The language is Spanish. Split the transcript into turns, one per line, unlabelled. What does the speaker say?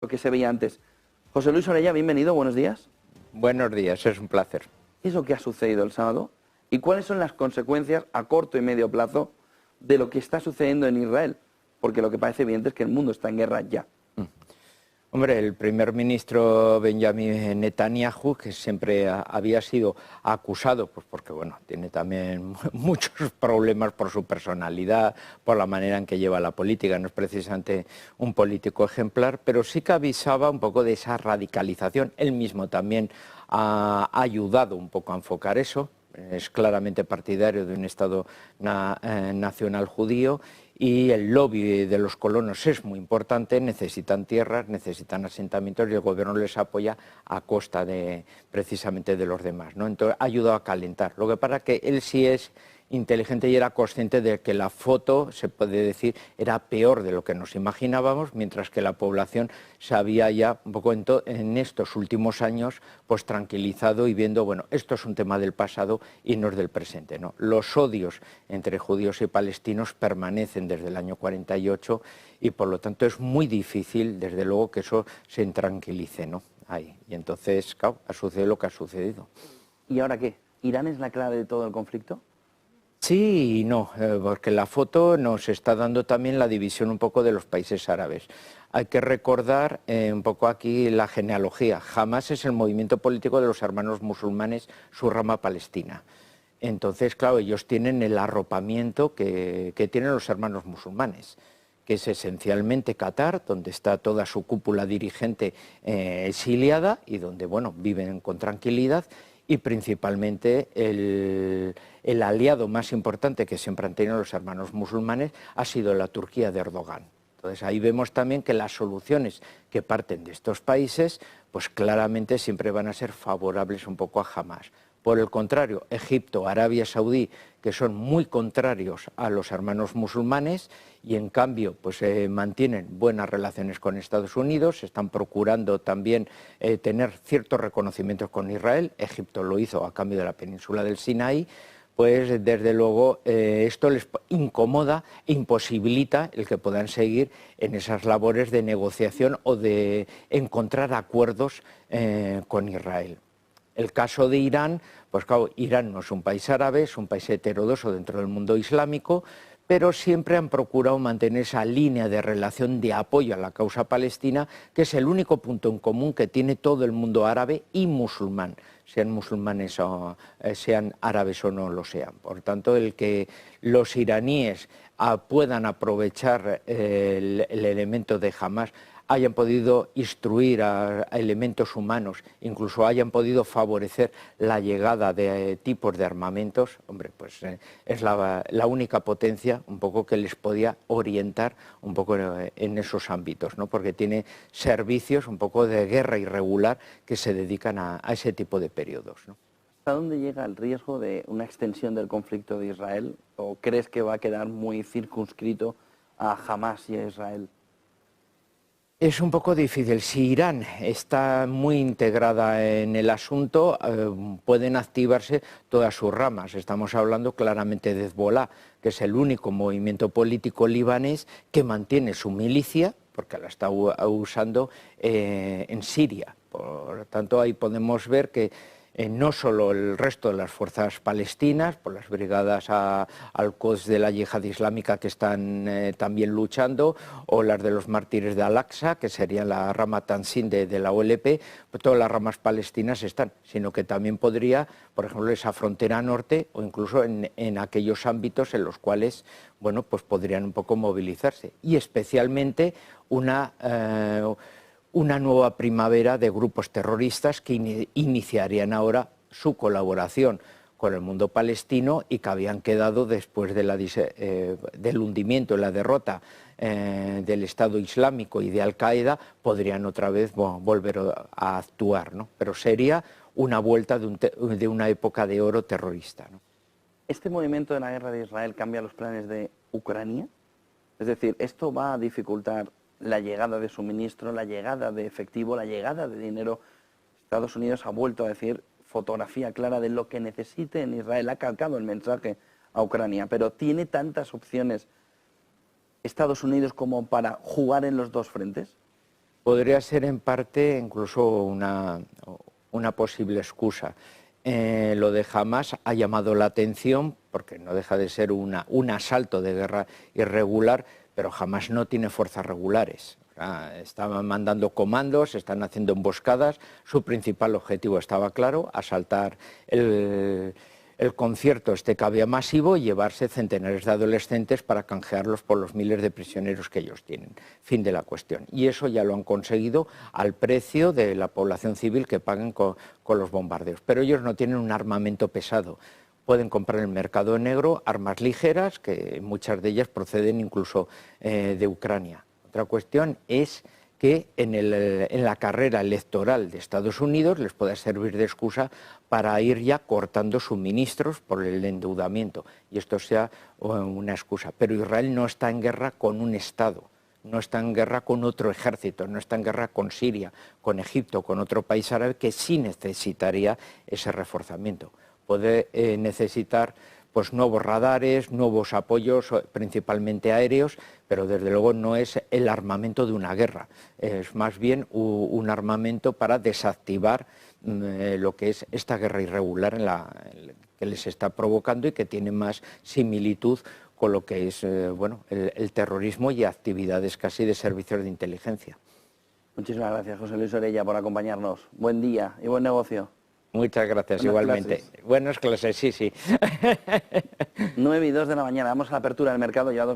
lo que se veía antes. José Luis Orella, bienvenido, buenos días.
Buenos días, es un placer.
¿Qué es lo que ha sucedido el sábado? ¿Y cuáles son las consecuencias a corto y medio plazo de lo que está sucediendo en Israel? Porque lo que parece evidente es que el mundo está en guerra ya.
Hombre, el primer ministro Benjamin Netanyahu, que siempre había sido acusado, pues porque bueno, tiene también muchos problemas por su personalidad, por la manera en que lleva la política, no es precisamente un político ejemplar, pero sí que avisaba un poco de esa radicalización. Él mismo también ha ayudado un poco a enfocar eso. Es claramente partidario de un Estado nacional judío y el lobby de los colonos es muy importante, necesitan tierras, necesitan asentamientos y el gobierno les apoya a costa precisamente de los demás, ¿no? Entonces ha ayudado a calentar. Lo que pasa es que él sí es inteligente y era consciente de que la foto, se puede decir, era peor de lo que nos imaginábamos, mientras que la población se había ya un poco en estos últimos años pues tranquilizado y viendo, bueno, esto es un tema del pasado y no es del presente, ¿no? Los odios entre judíos y palestinos permanecen desde el año 48 y por lo tanto es muy difícil, desde luego, que eso se tranquilice, ¿no? Ahí. Y entonces, claro, ha sucedido lo que ha sucedido.
¿Y ahora qué? ¿Irán es la clave de todo el conflicto?
Sí y no, porque la foto nos está dando también la división un poco de los países árabes. Hay que recordar un poco aquí la genealogía. Hamás es el movimiento político de los hermanos musulmanes, su rama palestina. Entonces, claro, ellos tienen el arropamiento que tienen los hermanos musulmanes, que es esencialmente Qatar, donde está toda su cúpula dirigente exiliada y donde, bueno, viven con tranquilidad, y principalmente el aliado más importante que siempre han tenido los hermanos musulmanes ha sido la Turquía de Erdogan. Entonces ahí vemos también que las soluciones que parten de estos países pues claramente siempre van a ser favorables un poco a Hamás. Por el contrario, Egipto, Arabia Saudí, que son muy contrarios a los hermanos musulmanes y en cambio pues mantienen buenas relaciones con Estados Unidos, están procurando también tener ciertos reconocimientos con Israel. Egipto lo hizo a cambio de la península del Sinaí. Pues desde luego esto les incomoda e imposibilita el que puedan seguir en esas labores de negociación o de encontrar acuerdos con Israel. El caso de Irán, pues claro, Irán no es un país árabe, es un país heterodoxo dentro del mundo islámico, pero siempre han procurado mantener esa línea de relación de apoyo a la causa palestina, que es el único punto en común que tiene todo el mundo árabe y musulmán, sean musulmanes o sean árabes o no lo sean. Por tanto, el que los iraníes puedan aprovechar el elemento de Hamás, hayan podido instruir a elementos humanos, incluso hayan podido favorecer la llegada de tipos de armamentos, hombre, pues es la única potencia un poco que les podía orientar un poco en esos ámbitos, ¿no? Porque tiene servicios un poco de guerra irregular que se dedican a ese tipo de periodos, ¿no?
¿Hasta dónde llega el riesgo de una extensión del conflicto de Israel? ¿O crees que va a quedar muy circunscrito a Hamás y a Israel?
Es un poco difícil. Si Irán está muy integrada en el asunto, pueden activarse todas sus ramas. Estamos hablando claramente de Hezbollah, que es el único movimiento político libanés que mantiene su milicia, porque la está usando en Siria. Por tanto, ahí podemos ver que no solo el resto de las fuerzas palestinas, por las brigadas al-Quds de la Yihad Islámica que están también luchando, o las de los mártires de Al-Aqsa, que sería la rama Tansin de la OLP, pues todas las ramas palestinas están, sino que también podría, por ejemplo, esa frontera norte o incluso en aquellos ámbitos en los cuales, bueno, pues podrían un poco movilizarse. Y especialmente una nueva primavera de grupos terroristas que iniciarían ahora su colaboración con el mundo palestino y que habían quedado después de del hundimiento y la derrota del Estado Islámico y de Al-Qaeda, podrían otra vez volver a actuar, ¿no? Pero sería una vuelta de una época de oro terrorista, ¿no?
¿Este movimiento de la guerra de Israel cambia los planes de Ucrania? Es decir, ¿esto va a dificultar la llegada de suministro, la llegada de efectivo, la llegada de dinero? Estados Unidos ha vuelto a decir fotografía clara de lo que necesite en Israel, ha calcado el mensaje a Ucrania, pero ¿tiene tantas opciones Estados Unidos como para jugar en los dos frentes?
Podría ser en parte incluso una posible excusa. Lo de Hamás ha llamado la atención porque no deja de ser un asalto de guerra irregular, pero Hamás no tiene fuerzas regulares. Estaban mandando comandos, están haciendo emboscadas. Su principal objetivo estaba claro: asaltar el concierto que había masivo y llevarse centenares de adolescentes para canjearlos por los miles de prisioneros que ellos tienen. Fin de la cuestión. Y eso ya lo han conseguido al precio de la población civil que pagan con los bombardeos. Pero ellos no tienen un armamento pesado. Pueden comprar en el mercado negro armas ligeras, que muchas de ellas proceden incluso de Ucrania. Otra cuestión es que en la carrera electoral de Estados Unidos les pueda servir de excusa para ir ya cortando suministros por el endeudamiento, y esto sea una excusa. Pero Israel no está en guerra con un Estado, no está en guerra con otro ejército, no está en guerra con Siria, con Egipto, con otro país árabe que sí necesitaría ese reforzamiento. Puede necesitar pues nuevos radares, nuevos apoyos, principalmente aéreos, pero desde luego no es el armamento de una guerra, es más bien un armamento para desactivar lo que es esta guerra irregular que les está provocando y que tiene más similitud con lo que es el terrorismo y actividades casi de servicios de inteligencia.
Muchísimas gracias, José Luis Orella, por acompañarnos. Buen día y buen negocio.
Muchas gracias,
Buenas
igualmente.
clases.
Buenas clases, sí.
9:02 de la mañana, vamos a la apertura del mercado ya.